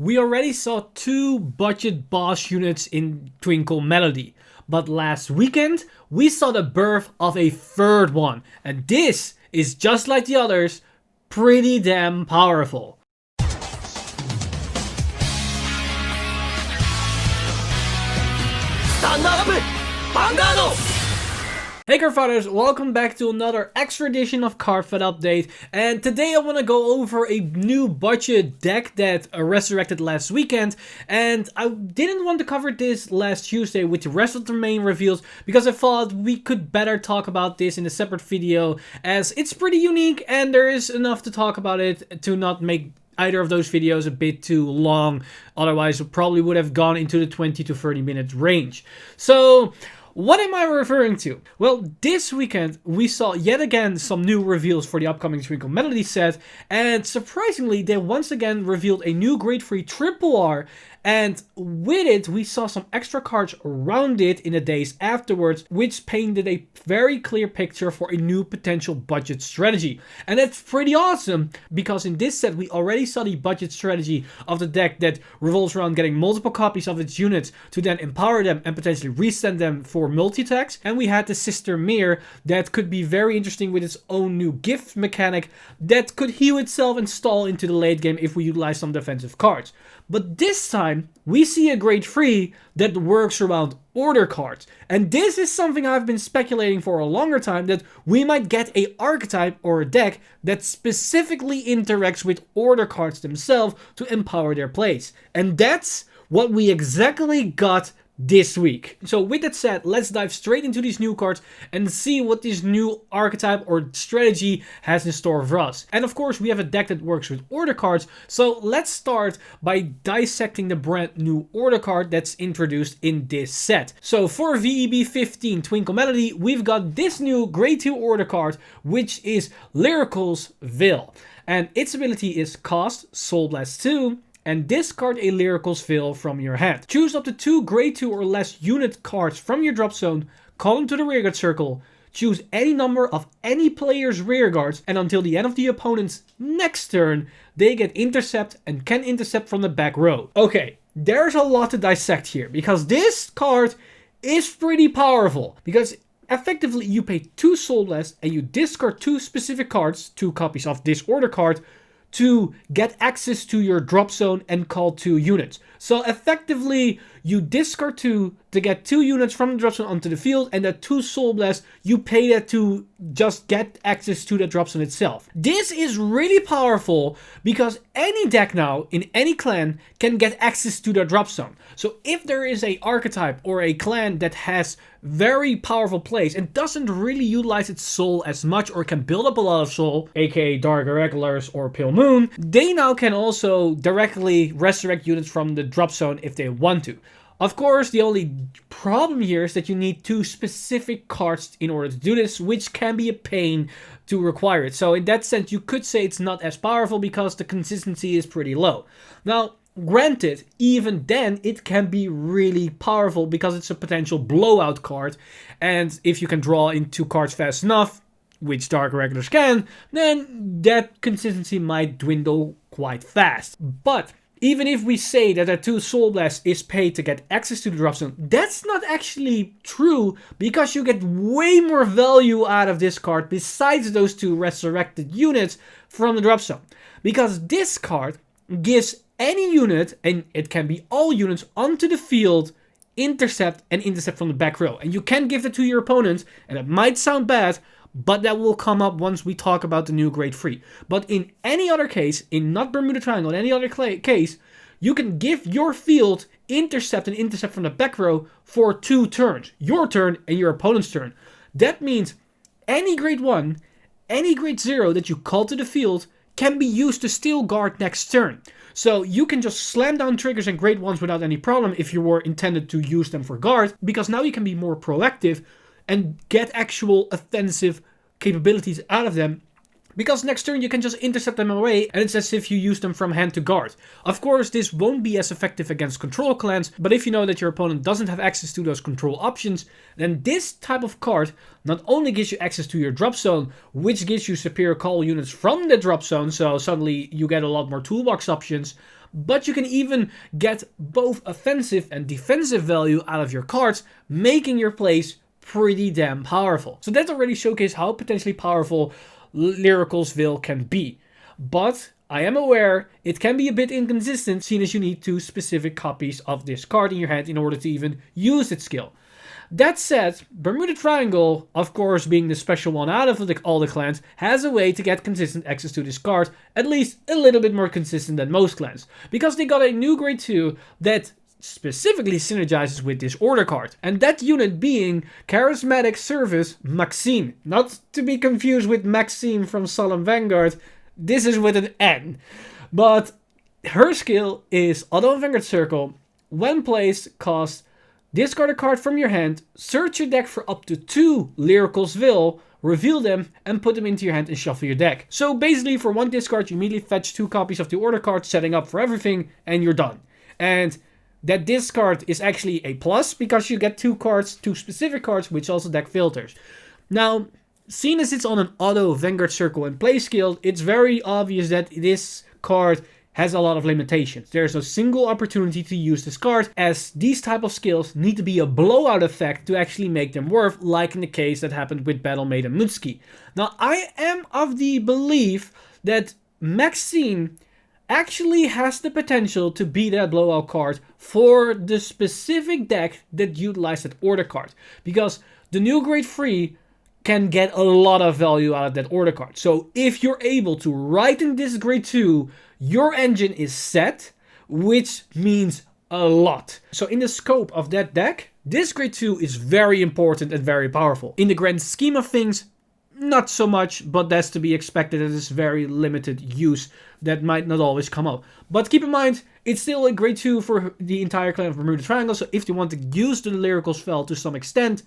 We already saw 2 budget boss units in Twinkle Melody, but last weekend we saw the birth of a third one, and this is just like the others, pretty damn powerful. Stand up! Vanguard! Hey Cardfighters, welcome back to another extra edition of Cardfight Update, and today I want to go over a new budget deck that resurrected last weekend, and I didn't want to cover this last Tuesday with the rest of the main reveals because I thought we could better talk about this in a separate video as it's pretty unique and there is enough to talk about it to not make either of those videos a bit too long, otherwise it probably would have gone into the 20 to 30 minute range. So what am I referring to? Well, this weekend we saw yet again some new reveals for the upcoming Twinkle Melody set, and surprisingly they once again revealed a new grade 3 Triple R, and with it we saw some extra cards around it in the days afterwards, which painted a very clear picture for a new potential budget strategy. And that's pretty awesome, because in this set we already saw the budget strategy of the deck that revolves around getting multiple copies of its units to then empower them and potentially resend them for multi-attacks, and we had the Sister Mirror that could be very interesting with its own new gift mechanic that could heal itself and stall into the late game if we utilize some defensive cards. But this time we see a grade 3 that works around order cards, and this is something I've been speculating for a longer time, that we might get a archetype or a deck that specifically interacts with order cards themselves to empower their plays, and that's what we exactly got this week. So with that said, let's dive straight into these new cards and see what this new archetype or strategy has in store for us. And of course we have a deck that works with order cards, so let's start by dissecting the brand new order card that's introduced in this set. So for VEB 15 Twinkle Melody, we've got this new grade 2 order card, which is Lyrical's Veil, and its ability is cost Soul Blast 2 and discard a Lyrical's Veil from your hand. Choose up to 2 grade 2 or less unit cards from your drop zone, call them to the rearguard circle, choose any number of any player's rearguards, and until the end of the opponent's next turn, they get Intercept and can intercept from the back row. Okay, there's a lot to dissect here, because this card is pretty powerful, because effectively you pay 2 Soul Blast and you discard 2 specific cards, 2 copies of this order card, to get access to your drop zone and call 2 units. So effectively, you discard 2 to get 2 units from the drop zone onto the field, and that 2 Soul Blast, you pay that to just get access to the drop zone itself. This is really powerful because any deck now in any clan can get access to their drop zone. So if there is a archetype or a clan that has very powerful plays and doesn't really utilize its soul as much, or can build up a lot of soul, aka Dark Irregulars or Pale Moon, they now can also directly resurrect units from the drop zone if they want to. Of course, the only problem here is that you need 2 specific cards in order to do this, which can be a pain to require it. So in that sense, you could say it's not as powerful because the consistency is pretty low. Now, granted, even then, it can be really powerful because it's a potential blowout card, and if you can draw in 2 cards fast enough, which Dark Regulars can, then that consistency might dwindle quite fast. But even if we say that a 2 Soul Blast is paid to get access to the drop zone, that's not actually true, because you get way more value out of this card besides those 2 resurrected units from the drop zone. Because this card gives any unit, and it can be all units, onto the field intercept and intercept from the back row. And you can give that to your opponent, and it might sound bad, but that will come up once we talk about the new grade 3. But in any other case, in not Bermuda Triangle, in any other case, you can give your field intercept and intercept from the back row for 2 turns. Your turn and your opponent's turn. That means any grade 1, any grade 0 that you call to the field can be used to steal guard next turn. So you can just slam down triggers and grade 1s without any problem if you were intended to use them for guard, because now you can be more proactive and get actual offensive capabilities out of them, because next turn you can just intercept them away and it's as if you use them from hand to guard. Of course, this won't be as effective against control clans, but if you know that your opponent doesn't have access to those control options, then this type of card not only gives you access to your drop zone, which gives you superior call units from the drop zone, so suddenly you get a lot more toolbox options, but you can even get both offensive and defensive value out of your cards, making your plays pretty damn powerful. So that already showcased how potentially powerful Lyrical's Veil can be. But I am aware it can be a bit inconsistent, seeing as you need 2 specific copies of this card in your hand in order to even use its skill. That said, Bermuda Triangle, of course being the special one out of all the clans, has a way to get consistent access to this card, at least a little bit more consistent than most clans, because they got a new grade 2 that specifically synergizes with this order card, and that unit being Charismatic Service Maxine. Not to be confused with Maxime from Solemn Vanguard, this is with an N. But her skill is Auto Vanguard Circle. When placed, costs discard a card from your hand, search your deck for up to 2 Lyrical's Veil, reveal them, and put them into your hand and shuffle your deck. So basically, for 1 discard, you immediately fetch 2 copies of the order card, setting up for everything, and you're done. And that discard is actually a plus, because you get 2 cards, 2 specific cards, which also deck filters. Now, seeing as it's on an Auto Vanguard Circle and play skill, it's very obvious that this card has a lot of limitations. There's a single opportunity to use this card, as these type of skills need to be a blowout effect to actually make them worth, like in the case that happened with Battle Maiden Mutsuki. Now, I am of the belief that Maxine actually has the potential to be that blowout card for the specific deck that utilized that order card, because the new grade 3 can get a lot of value out of that order card. So if you're able to write in this grade 2, your engine is set, which means a lot. So in the scope of that deck, this grade 2 is very important and very powerful. In the grand scheme of things, not so much, but that's to be expected. It is very limited use that might not always come up. But keep in mind, it's still a grade 2 for the entire clan of Bermuda Triangle, so if you want to use the Lyrical Spell to some extent,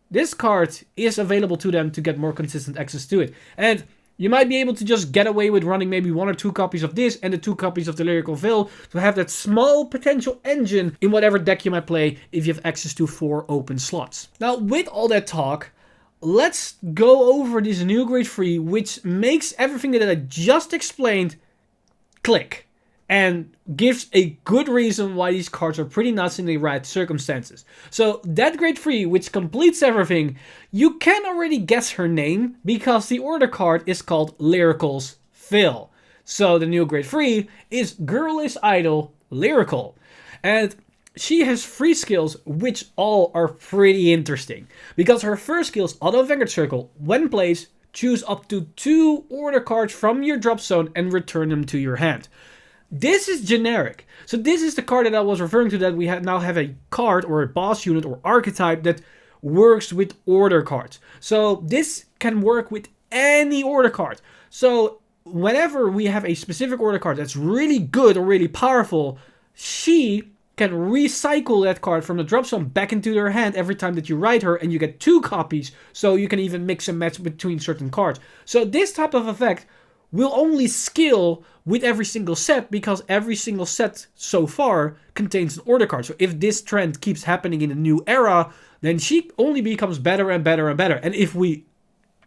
this card is available to them to get more consistent access to it. And you might be able to just get away with running maybe 1 or 2 copies of this and the 2 copies of the Lyrical Veil to have that small potential engine in whatever deck you might play if you have access to 4 open slots. Now, with all that talk, let's go over this new grade 3, which makes everything that I just explained click, and gives a good reason why these cards are pretty nuts in the right circumstances. So that grade 3, which completes everything, you can already guess her name, because the order card is called Lyrical's Veil. So the new grade 3 is Girl is Idol Lyrical. And she has 3 skills, which all are pretty interesting. Because her first skill is Auto Vanguard Circle. When placed, choose up to 2 order cards from your drop zone and return them to your hand. This is generic. So this is the card that I was referring to, that we now have a card or a boss unit or archetype that works with order cards. So this can work with any order card. So whenever we have a specific order card that's really good or really powerful, she can recycle that card from the drop zone back into their hand every time that you write her, and you get 2 copies, so you can even mix and match between certain cards. So this type of effect will only skill with every single set, because every single set so far contains an order card. So if this trend keeps happening in a new era, then she only becomes better and better and better. And if we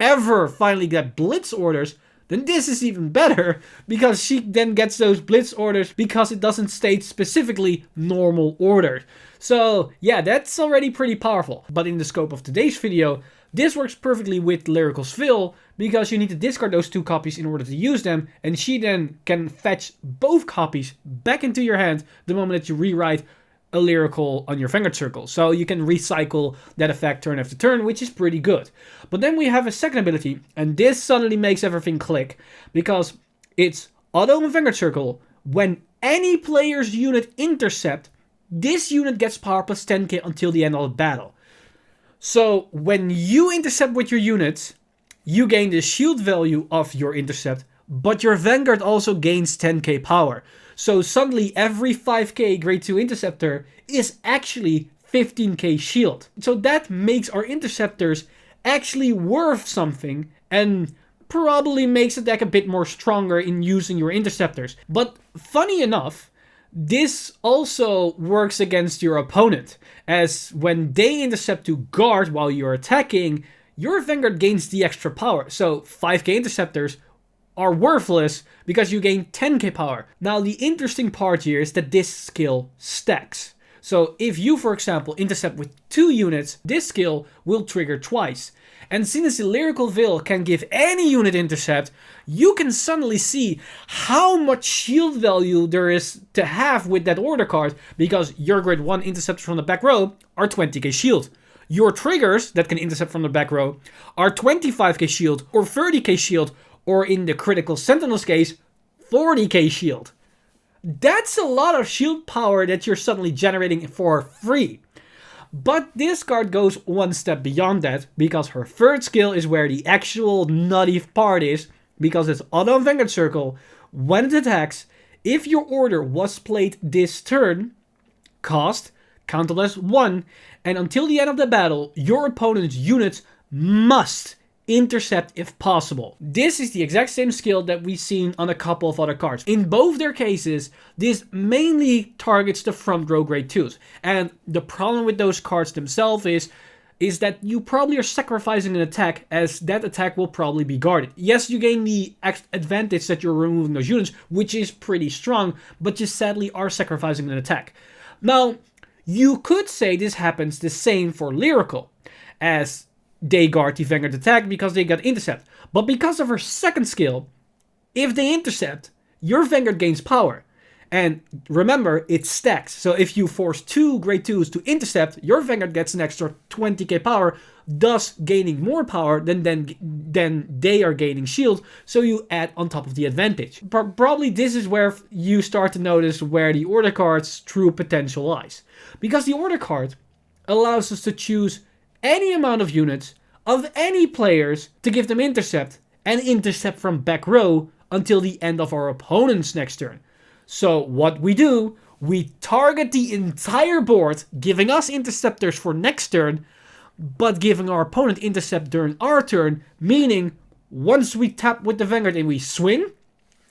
ever finally get blitz orders, then this is even better, because she then gets those blitz orders because it doesn't state specifically normal orders. So yeah, that's already pretty powerful. But in the scope of today's video, this works perfectly with Lyrical's Veil, because you need to discard those 2 copies in order to use them, and she then can fetch both copies back into your hand the moment that you rewrite a Lyrical on your Vanguard Circle. So you can recycle that effect turn after turn, which is pretty good. But then we have a second ability, and this suddenly makes everything click, because it's Auto Vanguard Circle. When any player's unit intercept, this unit gets power plus 10k until the end of the battle. So when you intercept with your units, you gain the shield value of your intercept, but your Vanguard also gains 10k power. So suddenly every 5k grade 2 interceptor is actually 15k shield. So that makes our interceptors actually worth something, and probably makes the deck a bit more stronger in using your interceptors. But funny enough, this also works against your opponent, as when they intercept to guard while you're attacking, your Vanguard gains the extra power. So 5k interceptors are worthless because you gain 10k power. Now the interesting part here is that this skill stacks. So if you, for example, intercept with 2 units, this skill will trigger twice. And since the Lyrical Veil can give any unit intercept, you can suddenly see how much shield value there is to have with that order card, because your grade 1 intercepts from the back row are 20k shield. Your triggers that can intercept from the back row are 25k shield or 30k shield, or in the critical sentinel's case, 40k shield. That's a lot of shield power that you're suddenly generating for free. But this card goes one step beyond that, because her third skill is where the actual nutty part is, because it's auto on Vanguard Circle. When it attacks, if your order was played this turn, cost, counted as 1, and until the end of the battle, your opponent's units must intercept if possible. This is the exact same skill that we've seen on a couple of other cards. In both their cases, this mainly targets the front row grade 2s. And the problem with those cards themselves is that you probably are sacrificing an attack, as that attack will probably be guarded. Yes, you gain the advantage that you're removing those units, which is pretty strong, but you sadly are sacrificing an attack. Now, you could say this happens the same for Lyrical, as they guard the Vanguard attack because they got intercept. But because of her second skill, if they intercept, your Vanguard gains power. And remember, it stacks. So if you force 2 grade 2s to intercept, your Vanguard gets an extra 20k power, thus gaining more power than they are gaining shield. So you add on top of the advantage. Probably this is where you start to notice where the order card's true potential lies. Because the order card allows us to choose any amount of units of any players to give them intercept, and intercept from back row until the end of our opponent's next turn. So what we do, we target the entire board, giving us interceptors for next turn, but giving our opponent intercept during our turn, meaning once we tap with the Vanguard and we swing,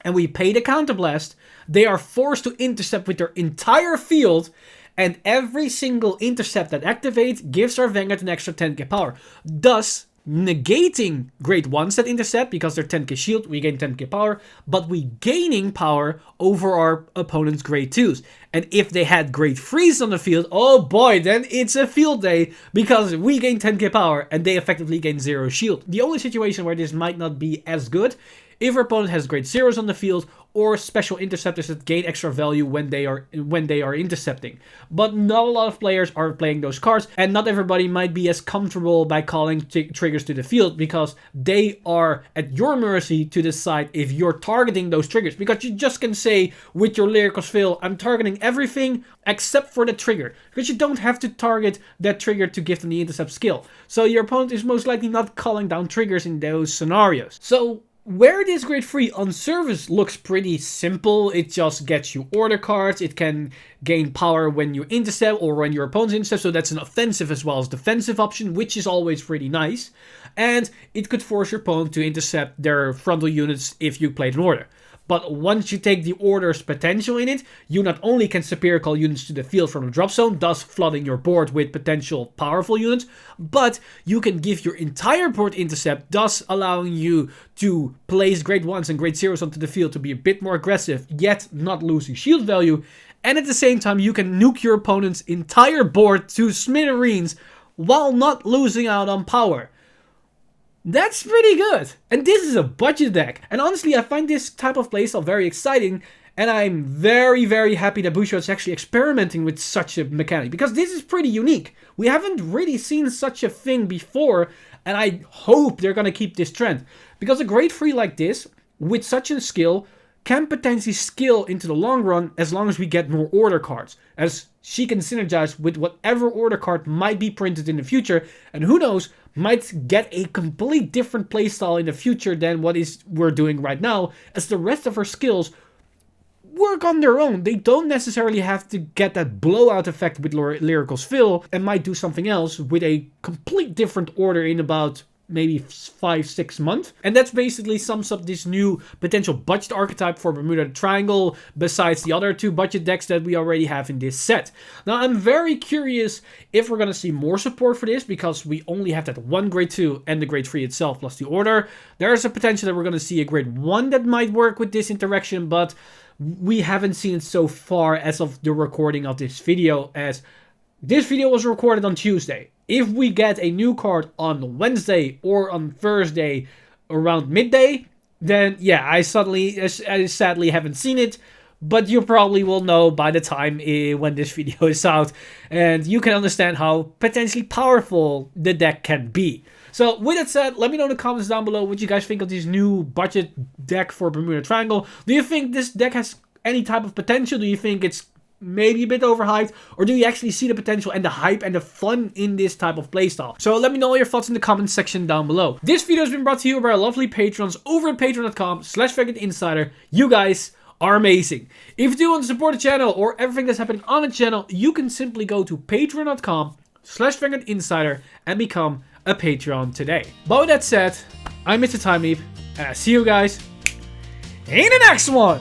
and we pay the counterblast, they are forced to intercept with their entire field, and every single intercept that activates gives our Vanguard an extra 10k power. Thus, negating grade 1s that intercept, because they're 10k shield, we gain 10k power, but we gaining power over our opponent's grade 2s. And if they had grade 3s on the field, oh boy, then it's a field day, because we gain 10k power and they effectively gain 0 shield. The only situation where this might not be as good, if our opponent has grade 0s on the field, or special interceptors that gain extra value when they are intercepting. But not a lot of players are playing those cards, and not everybody might be as comfortable by calling triggers to the field, because they are at your mercy to decide if you're targeting those triggers. Because you just can say with your Lyrical Veil, I'm targeting everything except for the trigger, because you don't have to target that trigger to give them the intercept skill. So your opponent is most likely not calling down triggers in those scenarios. So where this grade 3 on surface looks pretty simple, it just gets you order cards, it can gain power when you intercept or when your opponent's intercept, so that's an offensive as well as defensive option, which is always pretty nice. And it could force your opponent to intercept their frontal units if you played an order. But once you take the order's potential in it, you not only can superior call units to the field from the drop zone, thus flooding your board with potential powerful units, but you can give your entire board intercept, thus allowing you to place grade 1s and grade 0s onto the field to be a bit more aggressive, yet not losing shield value. And at the same time, you can nuke your opponent's entire board to smithereens while not losing out on power. That's pretty good. And this is a budget deck. And honestly, I find this type of playstyle very exciting. And I'm very, very happy that Bushiroad is actually experimenting with such a mechanic, because this is pretty unique. We haven't really seen such a thing before. And I hope they're going to keep this trend. Because a grade 3 like this, with such a skill, can potentially scale into the long run as long as we get more order cards, as she can synergize with whatever order card might be printed in the future, and who knows, might get a complete different playstyle in the future than what we're doing right now, as the rest of her skills work on their own. They don't necessarily have to get that blowout effect with Lyrical Veil, and might do something else with a complete different order in about maybe 5-6 months. And that's basically sums up this new potential budget archetype for Bermuda Triangle, besides the other 2 budget decks that we already have in this set. Now, I'm very curious if we're going to see more support for this, because we only have that 1 grade 2 and the grade 3 itself plus the order. There's a potential that we're going to see a grade 1 that might work with this interaction, but we haven't seen it so far as of the recording of this video, as this video was recorded on Tuesday. If we get a new card on Wednesday or on Thursday around midday, then yeah, I sadly haven't seen it, but you probably will know by the time when this video is out, and you can understand how potentially powerful the deck can be. So with that said, let me know in the comments down below what you guys think of this new budget deck for Bermuda Triangle. Do you think this deck has any type of potential? Do you think it's maybe a bit overhyped, or do you actually see the potential and the hype and the fun in this type of playstyle? So let me know all your thoughts in the comments section down below. This video has been brought to you by our lovely patrons over at patreon.com/VanguardInsider. You guys are amazing. If you do want to support the channel or everything that's happening on the channel, you can simply go to patreon.com/VanguardInsider and become a Patreon today. But with that said, I'm Mr. Time Leap, and I see you guys in the next one.